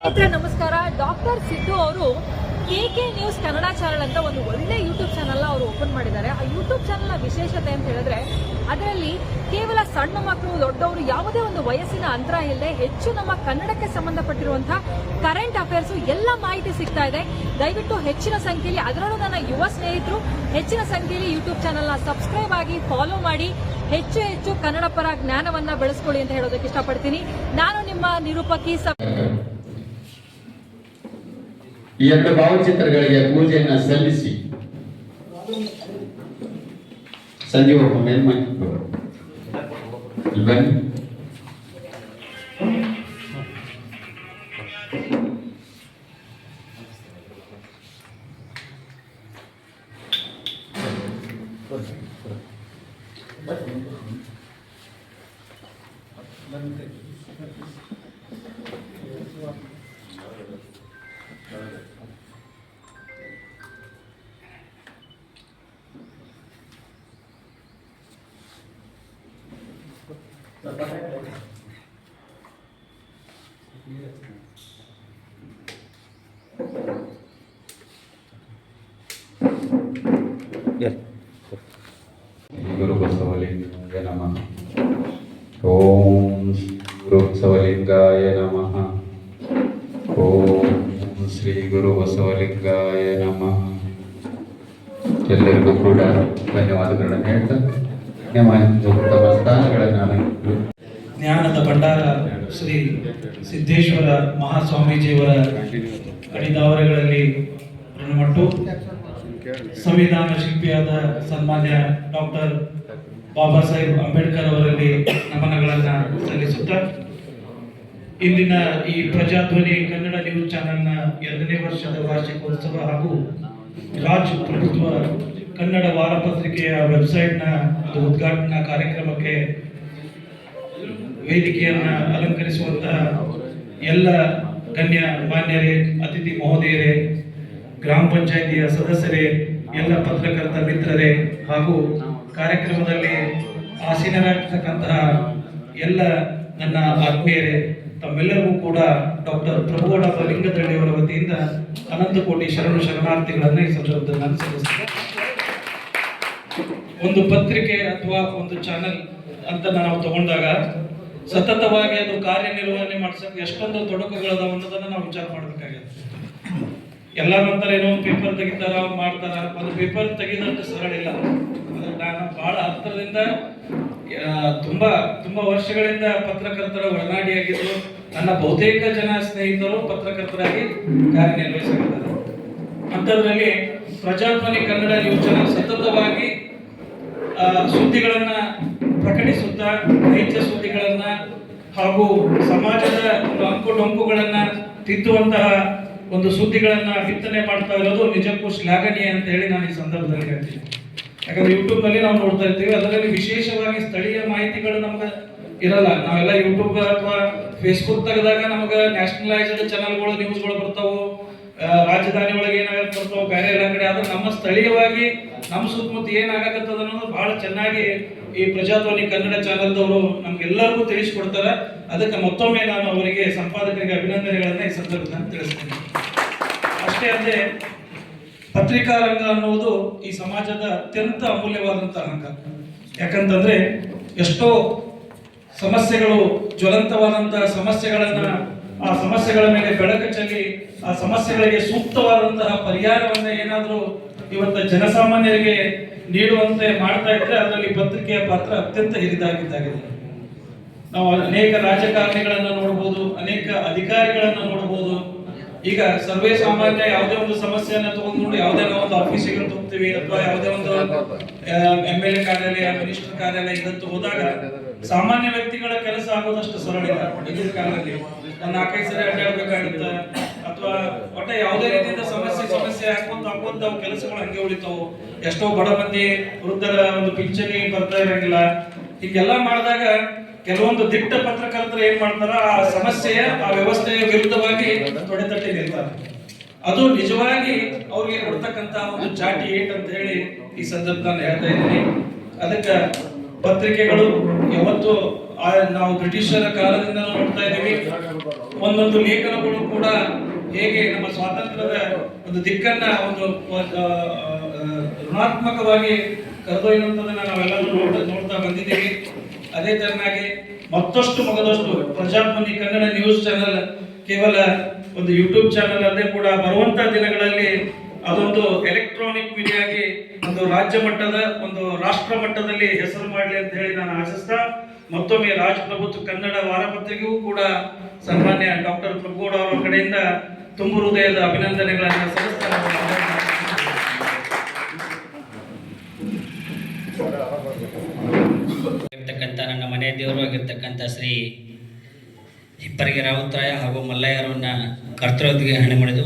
ನಮಸ್ಕಾರ. ಡಾಕ್ಟರ್ ಸಿದ್ದು ಅವರು KK news Kannada channel ಅಂತ ಒಂದು ಒಳ್ಳೆ ಯೂಟ್ಯೂಬ್ ಚಾನೆಲ್ ಅವರು ಓಪನ್ ಮಾಡಿದ್ದಾರೆ. ಆ ಯೂಟ್ಯೂಬ್ ಚಾನೆಲ್ನ ವಿಶೇಷತೆ ಅಂತ ಹೇಳಿದ್ರೆ ಅದರಲ್ಲಿ ಕೇವಲ ಸಣ್ಣ ಮಕ್ಕಳು ದೊಡ್ಡವರು ಯಾವುದೇ ಒಂದು ವಯಸ್ಸಿನ ಅಂತರ ಇಲ್ಲದೆ ಹೆಚ್ಚು ನಮ್ಮ ಕನ್ನಡಕ್ಕೆ ಸಂಬಂಧಪಟ್ಟಿರುವಂತಹ ಕರೆಂಟ್ ಅಫೇರ್ಸ್ ಎಲ್ಲ ಮಾಹಿತಿ ಸಿಗ್ತಾ ಇದೆ. ದಯವಿಟ್ಟು ಹೆಚ್ಚಿನ ಸಂಖ್ಯೆಯಲ್ಲಿ, ಅದರಲ್ಲೂ ನನ್ನ ಯುವ ಸ್ನೇಹಿತರು ಹೆಚ್ಚಿನ ಸಂಖ್ಯೆಯಲ್ಲಿ ಯೂಟ್ಯೂಬ್ ಚಾನೆಲ್ನ ಸಬ್ಸ್ಕ್ರೈಬ್ ಆಗಿ ಫಾಲೋ ಮಾಡಿ ಹೆಚ್ಚು ಹೆಚ್ಚು ಕನ್ನಡ ಪರ ಜ್ಞಾನವನ್ನ ಬೆಳೆಸ್ಕೊಳ್ಳಿ ಅಂತ ಹೇಳೋದಕ್ಕೆ ಇಷ್ಟಪಡ್ತೀನಿ. ನಾನು ನಿಮ್ಮ ನಿರೂಪಕಿ. ಈ ಎರಡು ಭಾವಚಿತ್ರಗಳಿಗೆ ಪೂಜೆಯನ್ನ ಸಲ್ಲಿಸಿ ಸಂಜೀವ ಮೇಲ್ಮೈ ಬನ್ನಿ. ಗುರು ಬಸವಲಿಂಗಾಯ ನಮಃ. ಓಂ ಗುರು ಬಸವಲಿಂಗಾಯ ನಮಃ. ಓಂ ಶ್ರೀ ಗುರು ಬಸವಲಿಂಗಾಯ ನಮಃ. ಎಲ್ಲರಿಗೂ ಕೂಡ ಧನ್ಯವಾದಗಳನ್ನು ಹೇಳ್ತಾ ತಮ್ಮ ಸ್ಥಾನಗಳನ್ನು ಜ್ಞಾನದ ಭಂಡಾರ ಶ್ರೀ ಸಿದ್ದೇಶ್ವರ ಮಹಾಸ್ವಾಮೀಜಿಯವರ ಅಡಿದಾವರೆಗಳಲ್ಲಿ ಋಣಮಟ್ಟು ಸಂವಿಧಾನ ಶಿಲ್ಪಿಯಾದ ಸನ್ಮಾನ್ಯ ಡಾಕ್ಟರ್ ಬಾಬಾ ಸಾಹೇಬ್ ಅಂಬೇಡ್ಕರ್ ಅವರಲ್ಲಿ ನಮನಗಳನ್ನು ಸಲ್ಲಿಸುತ್ತಾ ಇಂದಿನ ಈ ಪ್ರಜಾಧ್ವನಿ ಕನ್ನಡ ನ್ಯೂಸ್ ಚಾನೆಲ್ನ 2ನೇ ವರ್ಷದ ವಾರ್ಷಿಕೋತ್ಸವ ಹಾಗೂ ರಾಜ್ ಪ್ರಭುತ್ವ ಕನ್ನಡ ವಾರಪತ್ರಿಕೆಯ ವೆಬ್ಸೈಟ್ನ ಉದ್ಘಾಟನಾ ಕಾರ್ಯಕ್ರಮಕ್ಕೆ ವೇದಿಕೆಯನ್ನು ಅಲಂಕರಿಸುವಂತಹ ಎಲ್ಲ ಗಣ್ಯ ಮಾನ್ಯರೇ, ಅತಿಥಿ ಮಹೋದಯರೇ, ಗ್ರಾಮ ಪಂಚಾಯಿತಿಯ ಸದಸ್ಯರೇ, ಎಲ್ಲ ಪತ್ರಕರ್ತ ಮಿತ್ರರೇ ಹಾಗೂ ಕಾರ್ಯಕ್ರಮದಲ್ಲಿ ಆಸೀನರಾಗಿರ್ತಕ್ಕಂತಹ ಎಲ್ಲ ನನ್ನ ಆತ್ಮೀಯರೇ, ತಮ್ಮೆಲ್ಲರಿಗೂ ಕೂಡ ಡಾಕ್ಟರ್ ಪ್ರಭುಗೌಡ ಲಿಂಗದಳ್ಳಿಯವರ ವತಿಯಿಂದ ಅನಂತ ಕೋಟಿ ಶರಣಾರ್ಥಿಗಳನ್ನು ಈ ಸಂದರ್ಭದಲ್ಲಿ ನಾನು ಸಲ್ಲಿಸ್ತೇನೆ. ಒಂದು ಪತ್ರಿಕೆ ಅಥವಾ ಒಂದು ಚಾನೆಲ್ ಅಂತ ನಾವು ತಗೊಂಡಾಗ ಸತತವಾಗಿ ಅದು ಕಾರ್ಯನಿರ್ವಹಣೆ ಮಾಡಿಸಕ್ಕೆ ಎಷ್ಟೊಂದು ತೊಡಕುಗಳದಾವ ಅನ್ನೋದನ್ನ ನಾವು ವಿಚಾರ ಮಾಡಬೇಕಾಗುತ್ತೆ. ಎಲ್ಲರ ನಂತರ ಏನೋ ಒಂದು ಪೇಪರ್ ತೆಗಿತಾರ, ಮಾಡ್ತಾರ. ಒಂದು ಪೇಪರ್ ತೆಗೆದಷ್ಟು ಸರಳ ಇಲ್ಲ. ನಾನು ಬಹಳ ಹತ್ತಿರದಿಂದ ತುಂಬಾ ವರ್ಷಗಳಿಂದ ಪತ್ರಕರ್ತರ ಒಡನಾಡಿಯಾಗಿದ್ದು ನನ್ನ ಬಹುತೇಕ ಜನ ಸ್ನೇಹಿತರು ಪತ್ರಕರ್ತರಾಗಿ ಕಾರ್ಯನಿರ್ವಹಿಸಿದ್ದಾರೆ. ಅಂಥದ್ರಲ್ಲಿ ಪ್ರಜಾಧ್ವನಿ ಕನ್ನಡ ನ್ಯೂಸ್ ಚಾನೆಲ್ ಸತತವಾಗಿ ಸುದ್ದಿಗಳನ್ನ ಪ್ರಕಟಿಸುತ್ತಾ ನೈಜ ಸುದ್ದಿಗಳನ್ನ ಹಾಗೂ ಸಮಾಜದ ಅಂಕುಡೊಂಕುಗಳನ್ನ ತಿದ್ದುವಂತಹ ಒಂದು ಸುದ್ದಿಗಳನ್ನ ಬಿತ್ತನೆ ಮಾಡ್ತಾ ಇರೋದು ನಿಜಕ್ಕೂ ಶ್ಲಾಘನೀಯ ಅಂತ ಹೇಳಿ ನಾನು ಈ ಸಂದರ್ಭದಲ್ಲಿ ಹೇಳ್ತೀನಿ. ಯಾಕಂದ್ರೆ ಯೂಟ್ಯೂಬ್ ನಲ್ಲಿ ನಾವು ನೋಡ್ತಾ ಇರ್ತೀವಿ, ಅದರಲ್ಲಿ ವಿಶೇಷವಾಗಿ ಸ್ಥಳೀಯ ಮಾಹಿತಿಗಳು ನಮ್ಗೆ ಇರಲ್ಲ. ನಾವೆಲ್ಲ ಯೂಟ್ಯೂಬ್ ಅಥವಾ ಫೇಸ್ಬುಕ್ ತೆಗೆದಾಗ ನಮ್ಗೆ ನ್ಯಾಷನಲೈಸ್ಡ್ ಚಾನಲ್ಗಳು ನ್ಯೂಸ್ಗಳು ಬರ್ತಾವು, ರಾಜಧಾನಿ ಒಳಗೆ ಏನಾಗತ್ತೆ ಬರ್ತಾವ, ಬೇರೆ ಎಲ್ಲ ಕಡೆ. ಆದ್ರೆ ನಮ್ಮ ಸ್ಥಳೀಯವಾಗಿ ನಮ್ಮ ಸುತ್ತಮುತ್ತ ಏನಾಗತ್ತದ ಅನ್ನೋದು ಬಹಳ ಚೆನ್ನಾಗಿ ಈ ಪ್ರಜಾಧ್ವನಿ ಕನ್ನಡ ಚಾನೆಲ್ದವರು ನಮ್ಗೆಲ್ಲರಿಗೂ ತಿಳಿಸ್ಕೊಡ್ತಾರೆ. ಅದಕ್ಕೆ ಮತ್ತೊಮ್ಮೆ ನಾನು ಅವರಿಗೆ ಸಂಪಾದಕರಿಗೆ ಅಭಿನಂದನೆಗಳನ್ನ ಈ ಸಂದರ್ಭದಲ್ಲಿ ತಿಳಿಸ್ತೇನೆ. ಅಷ್ಟೇ ಅಲ್ಲದೆ ಪತ್ರಿಕಾ ರಂಗ ಅನ್ನುವುದು ಈ ಸಮಾಜದ ಅತ್ಯಂತ ಅಮೂಲ್ಯವಾದಂತಹ ರಂಗ. ಯಾಕಂತಂದ್ರೆ ಎಷ್ಟೋ ಸಮಸ್ಯೆಗಳು, ಜ್ವಲಂತವಾದಂತಹ ಸಮಸ್ಯೆಗಳನ್ನ, ಆ ಸಮಸ್ಯೆಗಳ ಮೇಲೆ ಬೆಳಕು ಚೆಲ್ಲಿ ಆ ಸಮಸ್ಯೆಗಳಿಗೆ ಸೂಕ್ತವಾದಂತಹ ಪರಿಹಾರವನ್ನ ಏನಾದರೂ ಇವತ್ತು ಜನಸಾಮಾನ್ಯರಿಗೆ ನೀಡುವಂತೆ ಮಾಡ್ತಾ ಇದ್ರೆ ಅದರಲ್ಲಿ ಪತ್ರಿಕೆಯ ಪಾತ್ರ ಅತ್ಯಂತ ಹಿರಿದಾಗಿದ್ದಾಗಿದೆ. ನಾವು ಅನೇಕ ರಾಜಕಾರಣಿಗಳನ್ನ ನೋಡಬಹುದು, ಅನೇಕ ಅಧಿಕಾರಿಗಳನ್ನ ನೋಡಬಹುದು. ಈಗ ಸರ್ವೇ ಸಾಮಾನ್ಯ ಯಾವುದೇ ಒಂದು ಸಮಸ್ಯೆಯನ್ನ ತಗೊಂಡು ಯಾವುದೇ ನಾವು ಒಂದು ಆಫೀಸಿಗೆ ಹೋಗ್ತೀವಿ ಅಥವಾ ಯಾವುದೇ ಒಂದು MLA ಕಾರ್ಯಾಲಯ, ಮಿನಿಸ್ಟರ್ ಕಾರ್ಯಾಲಯ ಇದಂತೂ ಹೋದಾಗ ಸಾಮಾನ್ಯ ವ್ಯಕ್ತಿಗಳ ಕೆಲಸ ಆಗೋದಷ್ಟು ಸರಳ ಇಲ್ಲ. ಈಗಿನ ಕಾಲದಲ್ಲಿ ಒಂದು 4-5 ಸರಿ ಅಡ್ಡಾಡ್ಬೇಕಾಗುತ್ತೆ ಅಥವಾ ಒಟ್ಟ ಯಾವುದೇ ರೀತಿಯಿಂದ ಸಮಸ್ಯೆ ಹಾಕೊಂತ ಕೆಲಸಗಳು ಹಂಗೆ ಉಳಿತಾವು. ಎಷ್ಟೋ ಬಡ ಮಂದಿ ವೃದ್ಧರ ಒಂದು ಪಿಂಚಣಿ ಬರ್ತಾ ಇರಂಗಿಲ್ಲ. ಹೀಗೆಲ್ಲ ಮಾಡಿದಾಗ ಕೆಲವೊಂದು ದಿಟ್ಟ ಪತ್ರಕರ್ತರು ಏನ್ ಮಾಡ್ತಾರ, ಆ ಸಮಸ್ಯೆಯ ಆ ವ್ಯವಸ್ಥೆಯ ವಿರುದ್ಧವಾಗಿ ತೊಡೆತಟ್ಟಿ ನಿಲ್ತಾರೆ. ಅದು ನಿಜವಾಗಿ ಅವ್ರಿಗೆ ಕೊಡ್ತಕ್ಕಂತ ಒಂದು ಚಾಟಿ ಏಟ್ ಅಂತ ಹೇಳಿ ಈ ಸಂದರ್ಭದಲ್ಲಿ ಹೇಳ್ತಾ ಇದ್ದೀನಿ. ಅದಕ್ಕೆ ಪತ್ರಿಕೆಗಳು ಯಾವತ್ತು ನಾವು ಬ್ರಿಟಿಷರ ಕಾಲದಿಂದ ನೋಡ್ತಾ ಇದ್ದೀವಿ. ಒಂದೊಂದು ಲೇಖನಗಳು ಕೂಡ ಹೇಗೆ ನಮ್ಮ ಸ್ವಾತಂತ್ರ್ಯದ ಒಂದು ದಿಕ್ಕನ್ನ ಒಂದು ಋಣಾತ್ಮಕವಾಗಿ ಕರೆದೊಯ್ಯುವಂಥದ್ದನ್ನ ನಾವೆಲ್ಲರೂ ನೋಡ್ತಾ ಬಂದಿದ್ದೀವಿ. ಅದೇ ತರನಾಗಿ ಮತ್ತಷ್ಟು ಮಗದಷ್ಟು ಪ್ರಜಾಧ್ವನಿ ಕನ್ನಡ ನ್ಯೂಸ್ ಚಾನೆಲ್ ಕೇವಲ ಒಂದು ಯೂಟ್ಯೂಬ್ ಚಾನೆಲ್ ಅಲ್ಲದೆ ಕೂಡ ಬರುವಂತ ದಿನಗಳಲ್ಲಿ ಅದೊಂದು ಎಲೆಕ್ಟ್ರಾನಿಕ್ ಮೀಡಿಯಾಗೆ ಒಂದು ರಾಜ್ಯ ಮಟ್ಟದ ಒಂದು ರಾಷ್ಟ್ರ ಮಟ್ಟದಲ್ಲಿ ಹೆಸರು ಮಾಡಲಿ ಅಂತ ಹೇಳಿ ನಾನು ಆಶಿಸ್ತಾ ಮತ್ತೊಮ್ಮೆ ರಾಜಪ್ರಭುತ್ವ ಕನ್ನಡ ವಾರಪತ್ರಿಕೆಗೂ ಕೂಡ ಸನ್ಮಾನ್ಯ ಡಾಕ್ಟರ್ ಪ್ರಭುಗೌಡ ಅವರ ಕಡೆಯಿಂದ ತುಂಬು ಹೃದಯದ ಅಭಿನಂದನೆಗಳನ್ನು ಸಲ್ಲಿಸ್ತಾ ಇರ್ತಕ್ಕಂಥ ನನ್ನ ಮನೆ ದೇವರು ಆಗಿರ್ತಕ್ಕಂಥ ಶ್ರೀ ಹಿಪ್ಪರಿಗೆ ರಾವುತರಾಯ ಹಾಗೂ ಮಲ್ಲಯ್ಯರವನ್ನ ಕರ್ತೃತ್ವಕ್ಕೆ ಹಣೆ ಮಾಡಿದು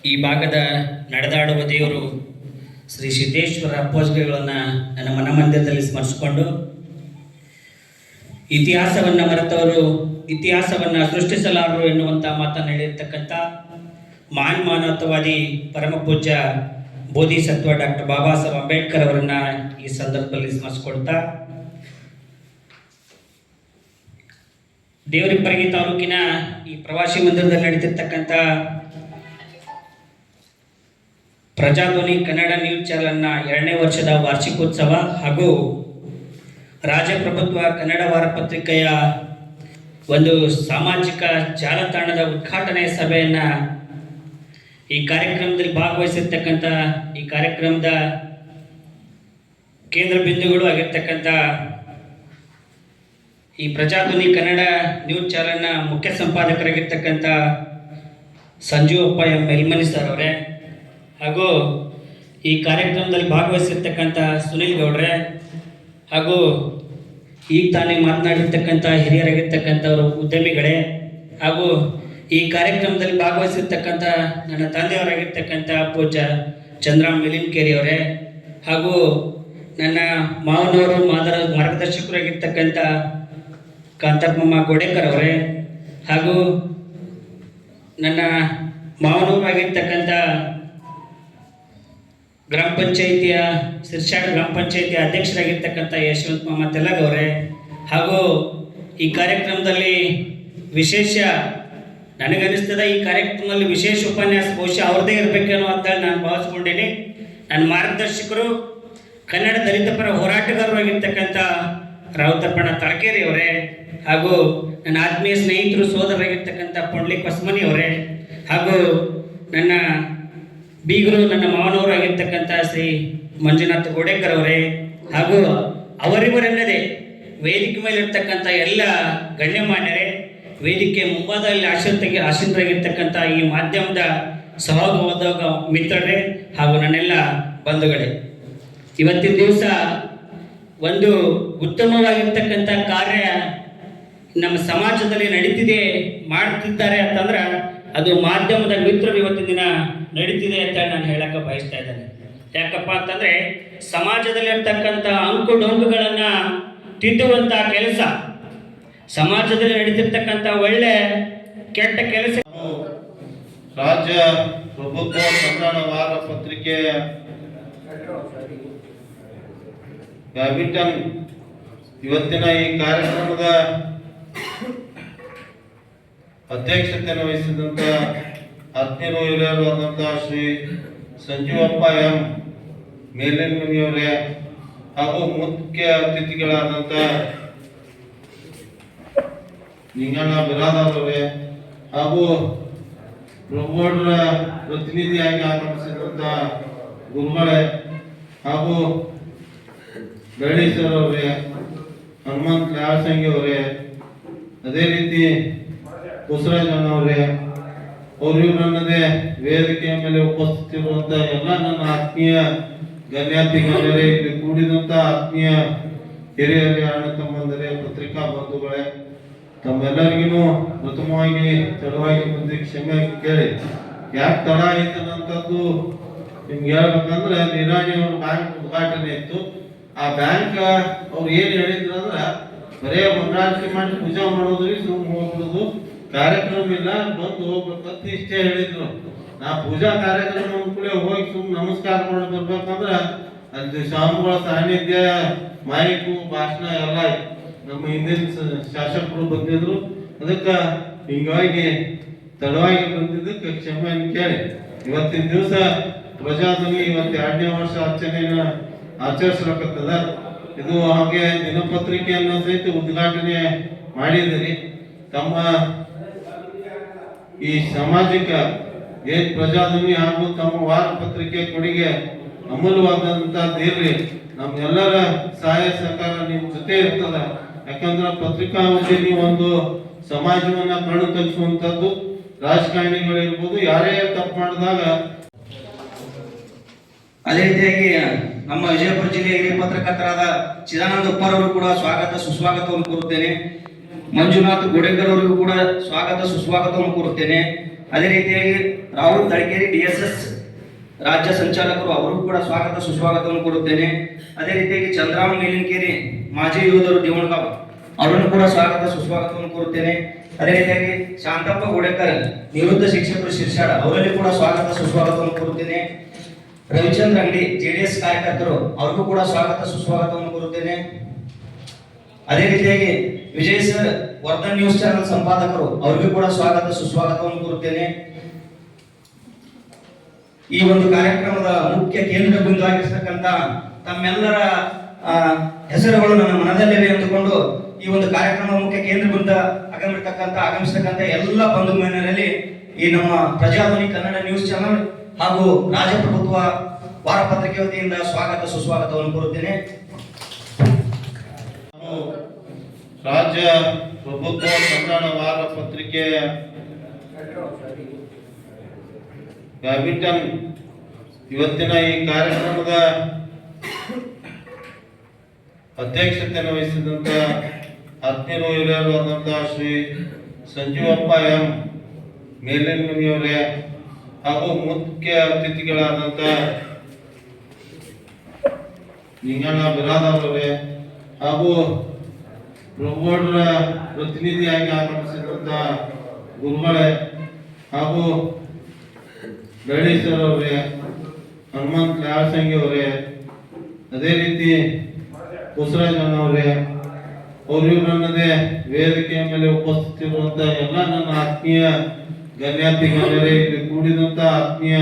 ಈ ಭಾಗದ ನಡೆದಾಡುವ ದೇವರು ಶ್ರೀ ಸಿದ್ದೇಶ್ವರ ಅಪ್ಪೋಸ್ಗಳನ್ನು ನನ್ನ ಮನಮಂದಿರದಲ್ಲಿ ಸ್ಮರಿಸಿಕೊಂಡು ಇತಿಹಾಸವನ್ನು ಮರೆತವರು ಇತಿಹಾಸವನ್ನು ಸೃಷ್ಟಿಸಲಾರರು ಎನ್ನುವಂಥ ಮಾತನ್ನು ಹೇಳಿರ್ತಕ್ಕಂಥ ಮಹಾನ್ ಮಾನವತಾವಾದಿ ಪರಮ ಪೂಜ್ಯ ಬೋಧಿಸತ್ವ ಡಾಕ್ಟರ್ ಬಾಬಾ ಸಾಹೇಬ್ ಅಂಬೇಡ್ಕರ್ ಅವರನ್ನ ಈ ಸಂದರ್ಭದಲ್ಲಿ ಸ್ಮರಿಸಿಕೊಳ್ತಾ ದೇವರಿಪ್ಪರಿಗೆ ತಾಲೂಕಿನ ಈ ಪ್ರವಾಸಿ ಮಂದಿರದಲ್ಲಿ ನಡೀತಿರ್ತಕ್ಕಂಥ ಪ್ರಜಾಧ್ವನಿ ಕನ್ನಡ ನ್ಯೂಸ್ ಚಾನೆಲ್ನ 2ನೇ ವರ್ಷದ ವಾರ್ಷಿಕೋತ್ಸವ ಹಾಗೂ ರಾಜಪ್ರಭುತ್ವ ಕನ್ನಡ ವಾರಪತ್ರಿಕೆಯ ಒಂದು ಸಾಮಾಜಿಕ ಜಾಲತಾಣದ ಉದ್ಘಾಟನೆ ಸಭೆಯನ್ನು ಈ ಕಾರ್ಯಕ್ರಮದಲ್ಲಿ ಭಾಗವಹಿಸಿರ್ತಕ್ಕಂಥ ಈ ಕಾರ್ಯಕ್ರಮದ ಕೇಂದ್ರ ಬಿಂದುಗಳು ಆಗಿರ್ತಕ್ಕಂಥ ಈ ಪ್ರಜಾಧ್ವನಿ ಕನ್ನಡ ನ್ಯೂಸ್ ಚಾನೆಲ್ನ ಮುಖ್ಯ ಸಂಪಾದಕರಾಗಿರ್ತಕ್ಕಂಥ ಸಂಜೀವಪ್ಪ ಎಂ ಮೆಲ್ಮನಿ ಸರ್ ಅವರೇ ಹಾಗೂ ಈ ಕಾರ್ಯಕ್ರಮದಲ್ಲಿ ಭಾಗವಹಿಸಿರ್ತಕ್ಕಂಥ ಸುನಿಲ್ ಗೌಡ್ರೆ ಹಾಗೂ ಈಗ ತಾನೇ ಮಾತನಾಡಿರ್ತಕ್ಕಂಥ ಹಿರಿಯರಾಗಿರ್ತಕ್ಕಂಥವರು ಉದ್ಯಮಿಗಳೇ ಹಾಗೂ ಈ ಕಾರ್ಯಕ್ರಮದಲ್ಲಿ ಭಾಗವಹಿಸಿರ್ತಕ್ಕಂಥ ನನ್ನ ತಂದೆಯವರಾಗಿರ್ತಕ್ಕಂಥ ಪೂಜ್ಯ ಚಂದ್ರಾಮ್ ಮಿಲಿನ್ಕೇರಿ ಅವರೇ ಹಾಗೂ ನನ್ನ ಮಾವನವರು ಮಾರ್ಗದರ್ಶಕರಾಗಿರ್ತಕ್ಕಂಥ ಕಾಂತಪ್ಪಮ್ಮ ಗೋಡೇಕರ್ ಅವರೇ ಹಾಗೂ ನನ್ನ ಮಾವನವರಾಗಿರ್ತಕ್ಕಂಥ ಗ್ರಾಮ ಪಂಚಾಯಿತಿಯ ಸಿರ್ಸಾಡ್ ಗ್ರಾಮ ಪಂಚಾಯಿತಿಯ ಅಧ್ಯಕ್ಷರಾಗಿರ್ತಕ್ಕಂಥ ಯಶವಂತ ಮಾಮ ತೆಲಗ್ ಅವರೇ ಹಾಗೂ ಈ ಕಾರ್ಯಕ್ರಮದಲ್ಲಿ ವಿಶೇಷ ನನಗನ್ನಿಸ್ತದ ಈ ಕಾರ್ಯಕ್ರಮದಲ್ಲಿ ವಿಶೇಷ ಉಪನ್ಯಾಸ ಬಹುಶಃ ಅವ್ರದ್ದೇ ಇರಬೇಕೇನೋ ಅಂತ ನಾನು ಭಾವಿಸ್ಕೊಂಡೇನೆ. ನನ್ನ ಮಾರ್ಗದರ್ಶಕರು ಕನ್ನಡ ದಲಿತ ಪರ ಹೋರಾಟಗಾರರಾಗಿರ್ತಕ್ಕಂಥ ರಾವುತಪ್ಪಣ್ಣ ತಳಕೇರಿ ಅವರೇ ಹಾಗೂ ನನ್ನ ಆತ್ಮೀಯ ಸ್ನೇಹಿತರು ಸೋದರರಾಗಿರ್ತಕ್ಕಂಥ ಪೊಂಡ್ಲಿಕ್ ಹೊಸಮನಿ ಅವರೇ ಹಾಗೂ ನನ್ನ ಬೀಗರು ನನ್ನ ಮಾವನವರು ಆಗಿರ್ತಕ್ಕಂಥ ಶ್ರೀ ಮಂಜುನಾಥ್ ಗೋಡೇಕರ್ ಅವರೇ ಹಾಗೂ ಅವರಿವರೆಲ್ಲದೆ ವೇದಿಕೆ ಮೇಲೆ ಇರ್ತಕ್ಕಂಥ ಎಲ್ಲ ಗಣ್ಯಮಾನ್ಯರೇ, ವೇದಿಕೆ ಮುಂಭಾಗದಲ್ಲಿ ಆಶೀನರಾಗಿರ್ತಕ್ಕಂಥ ಈ ಮಾಧ್ಯಮದ ಸಹೋದರ ಮಿತ್ರರೇ ಹಾಗೂ ನನ್ನೆಲ್ಲ ಬಂಧುಗಳೇ, ಇವತ್ತಿನ ದಿವಸ ಒಂದು ಉತ್ತಮವಾಗಿರ್ತಕ್ಕಂಥ ಕಾರ್ಯ ನಮ್ಮ ಸಮಾಜದಲ್ಲಿ ನಡೀತಿದೆ ಮಾಡ್ತಿದ್ದಾರೆ ಅಂತಂದ್ರೆ ಅದು ಮಾಧ್ಯಮದ ಮಿತ್ರರು ಇವತ್ತಿನ ದಿನ ನಡೀತಿದೆ ಅಂತ ನಾನು ಹೇಳಕ್ಕೆ ಬಯಸ್ತಾ ಇದ್ದೇನೆ. ಯಾಕಪ್ಪ ಅಂತಂದ್ರೆ ಸಮಾಜದಲ್ಲಿರ್ತಕ್ಕಂಥ ಅಂಕು ಡೊಂಕುಗಳನ್ನು ತಿದ್ದುವಂಥ ಕೆಲಸ, ಸಮಾಜದಲ್ಲಿ ನಡೀತಿರ್ತಕ್ಕಂಥ ಒಳ್ಳೆ ಕೆಟ್ಟ ಕೆಲಸ ರಾಜ್ಯ ಪ್ರಭುತ್ವ ಕನ್ನಡ ವಾರಪತ್ರಿಕೆ ಬ್ಯಾಡ್ಮಿಂಟನ್ ಇವತ್ತಿನ ಈ ಕಾರ್ಯಕ್ರಮದ ಅಧ್ಯಕ್ಷತೆಯನ್ನು ವಹಿಸಿದಂಥ ಆತ್ಮೀಯರು ಹಿರಿಯರಾದಂಥ ಶ್ರೀ ಸಂಜೀವಪ್ಪ ಎಂ ಮೇಲಿನವರೇ ಹಾಗೂ ಮುಖ್ಯ ಅತಿಥಿಗಳಾದಂಥ ನಿಂಗಣ್ಣ ಬಿರಾದವರೇ ಹಾಗೂ ಪ್ರಭುಗೌಡರ ಪ್ರತಿನಿಧಿಯಾಗಿ ಆಗಮಿಸಿದಂಥ ಗುರುಗಳೇ ಹಾಗೂ ಬೆಳ್ಳಿ ಸರ್ ಅವರೇ, ಹನುಮಂತ್ ಲಾಸಂಗಿ ಅವರೇ, ಅದೇ ರೀತಿ ಬಸವರಾಜಣ್ಣ ಅವರೇ, ಇವರನ್ನದೇ ವೇದಿಕೆಯ ಮೇಲೆ ಉಪಸ್ಥಿತಿರುವಂಥ ಎಲ್ಲ ನನ್ನ ಆತ್ಮೀಯ ಗಣ್ಯಾತಿ ಗಣ್ಯರೇ, ಇಲ್ಲಿ ಕೂಡಿದಂಥ ಆತ್ಮೀಯ ಹಿರಿಯರೇ, ಅಣ್ಣ ತಮ್ಮಂದರೇ, ಪತ್ರಿಕಾ ಬಂಧುಗಳೇ, ತಮ್ಮೆಲ್ಲರಿಗೂ ಪ್ರಥಮವಾಗಿ ತಡವಾಗಿ ಬಂದು ಕ್ಷಮೆ ಕೇಳಿ. ಯಾಕೆ ತಡ ಆಯ್ತದಂಥದ್ದು ನಿಮ್ಗೆ ಹೇಳ್ಬೇಕಂದ್ರೆ, ನಿರಾಣಿ ಅವ್ರ ಬ್ಯಾಂಕ್ ಉದ್ಘಾಟನೆ ಇತ್ತು. ಆ ಬ್ಯಾಂಕ್ ಅವ್ರು ಏನು ಹೇಳಿದ್ರು ಅಂದ್ರೆ ಬರೇ ಮಂಗಳಾರತಿ ಮಾಡಿ ಪೂಜಾ ಮಾಡೋದ್ರಿ, ಸುಮ್ಮನೆ ಹೋಗ್ಬಿಡುದು, ಕಾರ್ಯಕ್ರಮ ಇಲ್ಲ, ಬಂದು ಹೋಗ್ಬೇಕಂತ ಇಷ್ಟೇ ಹೇಳಿದ್ರು. ನಾ ಪೂಜಾ ಕಾರ್ಯಕ್ರಮ ಅಂದ್ಕೂಳೆ ಹೋಗಿ ಸುಮ್ಮನೆ ನಮಸ್ಕಾರ ಮಾಡಿ ಬರ್ಬೇಕಂದ್ರೆ ಅಲ್ಲಿ ಸ್ವಾಮಿಗಳ ಸಾನ್ನಿಧ್ಯ, ಮೈಕು, ಭಾಷಣ ಎಲ್ಲ ನಮ್ಮ ಹಿಂದಿನ ಶಾಸಕರು ಬಂದಿದ್ರು, ಅದಕ್ಕೆ ಹಿಂಗಾಗಿ ತಡವಾಗಿ ಬಂದಿದ್ದಕ್ಕೆ ಕ್ಷಮೆ ಕೇಳಿ ಇವತ್ತಿನ ದಿವಸ ಪ್ರಜಾಧ್ವನಿ ಇವತ್ತು 2ನೇ ವರ್ಷ ಆಚರಣೆಯನ್ನ ಆಚರಿಸ್ಲಕತ್ತದ. ಇದು ಹಾಗೆ ದಿನಪತ್ರಿಕೆಯನ್ನು ಸಹಿತ ಉದ್ಘಾಟನೆ ಮಾಡಿದಿರಿ. ತಮ್ಮ ಈ ಸಾಮಾಜಿಕ ಏನ್ ಪ್ರಜಾಧ್ವನಿ ಹಾಗೂ ತಮ್ಮ ವಾರ ಪತ್ರಿಕೆ ಕೊಡುಗೆ ಅಮೂಲ್ಯವಾದಂತದ್ದಿರ್ಲಿ. ನಮ್ಮೆಲ್ಲರ ಸಹಾಯ ಸಹಕಾರ ನಿಮ್ ಜೊತೆ ಇರ್ತದ. ಯಾಕಂದ್ರೆ ಪತ್ರಿಕಾ ಉದ್ಯಮಿ ಒಂದು ಸಮಾಜವನ್ನ ಕಣ್ಣು ತಗ್ಸುವಂತದ್ದು. ರಾಜಕಾರಣಿಗಳಿರ್ಬೋದು, ಯಾರೇ ತಪ್ಪು ಮಾಡಿದಾಗ ಅದೇ ರೀತಿಯಾಗಿ ನಮ್ಮ ವಿಜಯಪುರ ಜಿಲ್ಲೆಯ ಹಿರಿಯ ಪತ್ರಕರ್ತರಾದ ಚಿದಾನಂದ ಉಪ್ಪಾರ್ ಅವರು ಕೂಡ ಸ್ವಾಗತ ಸುಸ್ವಾಗತವನ್ನು ಕೋರುತ್ತೇನೆ. ಮಂಜುನಾಥ್ ಗೋಡೆಕರ್ ಅವರಿಗೂ ಕೂಡ ಸ್ವಾಗತ ಸುಸ್ವಾಗತವನ್ನು ಕೋರುತ್ತೇನೆ. ಅದೇ ರೀತಿಯಾಗಿ ರಾಹುಲ್ ತಳಕೇರಿ DSS ರಾಜ್ಯ ಸಂಚಾಲಕರು ಅವರಿಗೂ ಕೂಡ ಸ್ವಾಗತ ಸುಸ್ವಾಗತವನ್ನು ಕೋರುತ್ತೇನೆ. ಅದೇ ರೀತಿಯಾಗಿ ಚಂದ್ರಾಮ್ ಮೇಲಿನಕೇರಿ ಮಾಜಿ ಯೋಧರು ದೇವಣಗಾಂವ್ ಅವರನ್ನು ಕೂಡ ಸ್ವಾಗತ ಸುಸ್ವಾಗತವನ್ನು ಕೋರುತ್ತೇನೆ. ಅದೇ ರೀತಿಯಾಗಿ ಶಾಂತಪ್ಪ ಗೋಡೆಕರ್ ನಿವೃತ್ತ ಶಿಕ್ಷಕರು ಶಿರ್ಷಾಡ ಅವರಲ್ಲಿ ಕೂಡ ಸ್ವಾಗತ ಸುಸ್ವಾಗತವನ್ನು ಕೋರುತ್ತೇನೆ. ರವಿಚಂದ್ರ ಅಂಗಡಿ JDS ಕಾರ್ಯಕರ್ತರು ಅವ್ರಿಗೂ ಕೂಡ ಸ್ವಾಗತ ಸುಸ್ವಾಗತವನ್ನು ಕೋರುತ್ತೇನೆ. ಅದೇ ರೀತಿಯಾಗಿ Vijay Sarvardhan news channel ಸಂಪಾದಕರು ಅವರಿಗೂ ಕೂಡ ಸ್ವಾಗತ ಸುಸ್ವಾಗತವನ್ನು ಕೋರುತ್ತೇನೆ. ಈ ಒಂದು ಕಾರ್ಯಕ್ರಮದ ಮುಖ್ಯ ಕೇಂದ್ರ ಬಿಂದುವಾಗಿರ್ತಕ್ಕಂಥ ತಮ್ಮೆಲ್ಲರ ಹೆಸರುಗಳು ನನ್ನ ಮನದಲ್ಲಿವೆ ಎಂದುಕೊಂಡು ಈ ಒಂದು ಕಾರ್ಯಕ್ರಮ ಮುಖ್ಯ ಕೇಂದ್ರ ಬಿಂದು ಆಗಮಿಸತಕ್ಕಂಥ ಎಲ್ಲ ಬಂಧು ಮಿತ್ರರಲ್ಲಿ ಈ ನಮ್ಮ ಪ್ರಜಾಧ್ವನಿ ಕನ್ನಡ ನ್ಯೂಸ್ ಚಾನೆಲ್ ಹಾಗೂ ರಾಜಪ್ರಭುತ್ವ ವಾರಪತ್ರಿಕೆ ವತಿಯಿಂದ ಸ್ವಾಗತ ಸುಸ್ವಾಗತವನ್ನು ಕೋರುತ್ತೇನೆ. ರಾಜ್ಯ ಪ್ರಭುತ್ವ ಕನ್ನಡ ವಾರ ಪತ್ರಿಕೆಯ ಬ್ಯಾಡ್ಮಿಂಟನ್ ಇವತ್ತಿನ ಈ ಕಾರ್ಯಕ್ರಮದ ಅಧ್ಯಕ್ಷತೆಯನ್ನು ವಹಿಸಿದಂತ ಆತ್ಮೀಯರು ಹಿರಿಯರಾದಂತಹ ಶ್ರೀ ಸಂಜೀವಪ್ಪ ಎಂ ಮೇಲಿನವರೇ ಹಾಗೂ ಮುಖ್ಯ ಅತಿಥಿಗಳಾದಂತ ನಿಂಗಣ್ಣ ಬಿರಾದವರೇ ಹಾಗೂ ಪ್ರಭುವರ ಪ್ರತಿನಿಧಿಯಾಗಿ ಆಗಮಿಸಿದಂತ ಗುರುಗಳೇ ಹಾಗೂ ಬೆಳ್ಳಿ ಸರ್ ಅವರೇ, ಹನುಮಂತ್ ಲಾಲ್ಸಂಗಿ ಅವರೇ, ಅದೇ ರೀತಿ ಬಸವರಾಜಣ್ಣ ಅವರೇ, ಅವರಿವರನ್ನದೇ ವೇದಿಕೆಯ ಮೇಲೆ ಉಪಸ್ಥಿತಿರುವಂತ ಎಲ್ಲ ನನ್ನ ಆತ್ಮೀಯ ಗಣ್ಯಾತಿ ಗಣ್ಯರೇ, ಇಲ್ಲಿ ಕೂಡಿದಂತ ಆತ್ಮೀಯ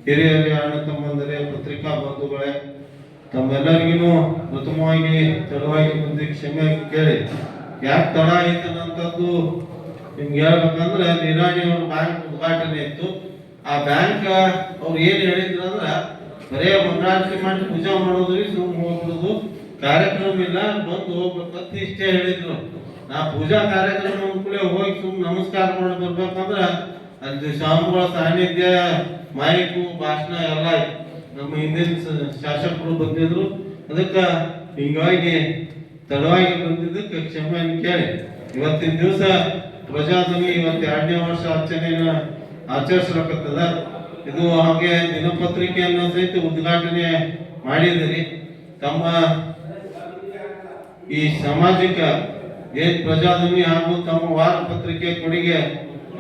ಹಿರಿಯರೇ, ಅಣ್ಣ ತಮ್ಮಂದರೇ, ಪತ್ರಿಕಾ ಬಂಧುಗಳೇ, ತಮ್ಮೆಲ್ಲರಿಗೂ ಪ್ರಥಮವಾಗಿ ತಡವಾಗಿ ಬಂದು ಕ್ಷಮೆ ಕೇಳಿ. ಯಾಕೆ ತಡ ಆಯ್ತನ್ನಂಥದ್ದು ನಿಮ್ಗೆ ಹೇಳ್ಬೇಕಂದ್ರೆ, ನಿರಾಣಿ ಅವ್ರ ಬ್ಯಾಂಕ್ ಉದ್ಘಾಟನೆ ಇತ್ತು. ಆ ಬ್ಯಾಂಕ್ ಅವ್ರು ಏನ್ ಹೇಳಿದ್ರು ಅಂದ್ರ ಬರೇ ಮಂಗಳಾರತಿ ಮಾಡಿ ಪೂಜಾ ಮಾಡೋದ್ರಿ, ಸುಮ್ಮನೆ ಹೋಗ್ಬಿಡುದು, ಕಾರ್ಯಕ್ರಮ ಇಲ್ಲ, ಬಂದು ಹೋಗ್ಬೇಕಂತ ಇಷ್ಟೇ ಹೇಳಿದ್ರು. ನಾ ಪೂಜಾ ಕಾರ್ಯಕ್ರಮ ಅಂದ್ಕೂಳೆ ಹೋಗಿ ಸುಮ್ಮನೆ ನಮಸ್ಕಾರ ಮಾಡಿ ಬರ್ಬೇಕಂದ್ರ ಅಲ್ಲಿ ಸ್ವಾಮಿಗಳ ಸಾನ್ನಿಧ್ಯ, ಮಾಯಿಕು, ಭಾಷಣ ಎಲ್ಲ ನಮ್ಮ ಹಿಂದಿನ ಶಾಸಕರು ಬಂದಿದ್ರು. ಅದಕ್ಕೆ ಹಿಂಗಾಗಿ ತಡವಾಗಿ ಬಂದಿದ್ದಕ್ಕೆ ಕ್ಷಮೆ ಕೇಳಿ ಇವತ್ತಿನ ದಿವಸ ಪ್ರಜಾಧ್ವನಿ ಇವತ್ತು 2ನೇ ವರ್ಷ ಆಚರಣೆಯನ್ನ ಆಚರಿಸ್ಲಕತ್ತದ. ಇದು ಹಾಗೆ ದಿನಪತ್ರಿಕೆಯನ್ನು ಸಹಿತ ಉದ್ಘಾಟನೆ ಮಾಡಿದಿರಿ. ತಮ್ಮ ಈ ಸಾಮಾಜಿಕ ಏನ್ ಪ್ರಜಾಧ್ವನಿ ಹಾಗೂ ತಮ್ಮ ವಾರ ಪತ್ರಿಕೆ ಕೊಡುಗೆ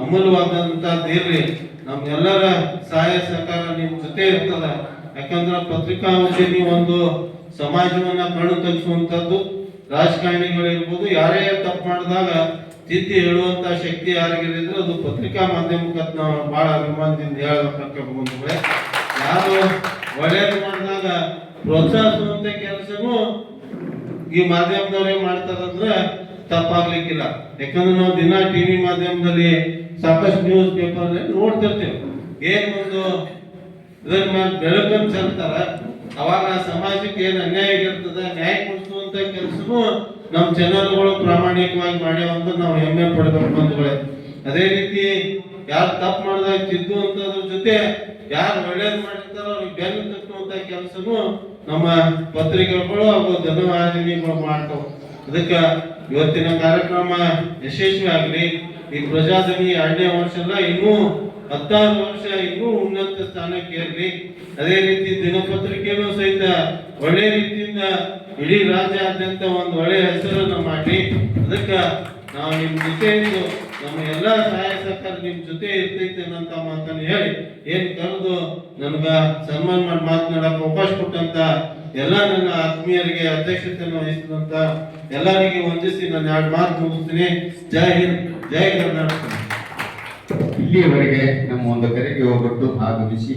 ಅಮೂಲ್ಯವಾದಂತದ್ದಿರ್ಲಿ. ನಮ್ಮೆಲ್ಲರ ಸಹಾಯ ಸಹಕಾರ ನಿಮ್ ಜೊತೆ ಇರ್ತದ. ಯಾಕಂದ್ರೆ ಪತ್ರಿಕಾ ಉದ್ಯಮಿ ಒಂದು ಸಮಾಜವನ್ನ ಕಣ್ಣು ತಗ್ಸುವಂತದ್ದು. ರಾಜಕಾರಣಿಗಳಿರ್ಬೋದು, ಯಾರೇ ತಪ್ಪು ಮಾಡಿದಾಗ ತಿದ್ದಿ ಹೇಳುವಂತ ಶಕ್ತಿ ಯಾರಿಗಿದ್ರೆ ಅದು ಪತ್ರಿಕಾ ಮಾಧ್ಯಮಕ್ಕೆ ನಾವು ಬಹಳ ಅಭಿಮಾನದಿಂದ ಹೇಳಬೇಕಂದ್ರೆ, ಯಾರು ಒಳ್ಳೇದು ಮಾಡಿದಾಗ ಪ್ರೋತ್ಸಾಹಿಸುವಂತ ಕೆಲಸನೂ ಈ ಮಾಧ್ಯಮದವರೇ ಮಾಡ್ತಾರಂದ್ರೆ ತಪ್ಪಾಗ್ಲಿಕ್ಕಿಲ್ಲ. ಯಾಕಂದ್ರೆ ನಾವು ದಿನ ಟಿವಿ ಮಾಧ್ಯಮದಲ್ಲಿ ಸಾಕಷ್ಟು ನ್ಯೂಸ್ ಪೇಪರ್ ನೋಡ್ತಿರ್ತೇವೆ. ಏನ್ ಒಂದು ಇದ್ರ ಮೇಲೆ ಬೆಳಕನ್ನು ಚೆಲ್ತಾರ, ಅವಾಗ ಸಮಾಜಕ್ಕೆ ಏನ್ ಅನ್ಯಾಯ ಇರ್ತದ, ನ್ಯಾಯ ಕೊಡಿಸುವಂತ ಕೆಲಸನೂ ನಮ್ಮ ಚಾನೆಲ್ಗಳು ಪ್ರಾಮಾಣಿಕವಾಗಿ ಮಾಡ್ಯಾವಂತ ನಾವು ಹೆಮ್ಮೆ ಪಡ್ಬೇಕು ಬಂಧುಗಳೇ. ಅದೇ ರೀತಿ ಯಾರು ತಪ್ಪು ಮಾಡಿದಾಗ ತಿದ್ದುವಂತದ್ರ ಜೊತೆ ಯಾರು ಒಳ್ಳೇದು ಮಾಡಿರ್ತಾರೋ ಅವ್ರಿಗೆ ಬೆನ್ನು ತಟ್ಟುವಂತ ಕೆಲಸನೂ ನಮ್ಮ ಪತ್ರಿಕೆಗಳು ಹಾಗೂ ಜನವಾಹಿನಿಗಳು ಮಾಡ್ತಾವ. ಅದಕ್ಕೆ ಇವತ್ತಿನ ಕಾರ್ಯಕ್ರಮ ಯಶಸ್ವಿ ಆಗಲಿ. ಈ ಪ್ರಜಾಧ್ವನಿ 2ನೇ ವರ್ಷ ಅಲ್ಲ, ಇನ್ನೂ 16 ವರ್ಷ ಇನ್ನೂ ಉನ್ನತ ಸ್ಥಾನಕ್ಕೆ ಏರ್ಲಿ. ಅದೇ ರೀತಿ ದಿನಪತ್ರಿಕೆನೂ ಸಹಿತ ಒಳ್ಳೆ ರೀತಿಯಿಂದ ಇಡೀ ರಾಜ್ಯಾದ್ಯಂತ ಒಂದು ಒಳ್ಳೆಯ ಹೆಸರನ್ನು ಮಾಡಿ. ಅದಕ್ಕೆ ನಾವು ನಿಮ್ ಜೊತೆ ಇದ್ದು ನಮ್ಮ ಎಲ್ಲಾ ಸಹಾಯ ಸಹಕಾರ ನಿಮ್ ಜೊತೆ ಇರ್ತೈತೆ ಅನ್ನಂತ ಮಾತನ್ನು ಹೇಳಿ ಏನ್ ಕರೆದು ನನ್ಗ ಸನ್ಮಾನ ಮಾಡಿ ಮಾತನಾಡಕ್ ಅವಕಾಶ ಕೊಟ್ಟಂತ ಎಲ್ಲ ನನ್ನ ಆತ್ಮೀಯರಿಗೆ ಅಧ್ಯಕ್ಷತೆಯನ್ನು ವಹಿಸಿದಂತ ಎಲ್ಲರಿಗೆ ವಂದಿಸಿ ನನ್ನ 2 ಮಾತು ಮುಗಿಸ್ತೀನಿ. ಜೈ ಹಿಂದ್, ಜೈ ಕರ್ನಾಟಕ. ಇಲ್ಲಿಯವರೆಗೆ ನಮ್ಮ ಒಂದು ಕರೆಗೆ ಹೋಗ್ಬಿಟ್ಟು ಆಗಮಿಸಿ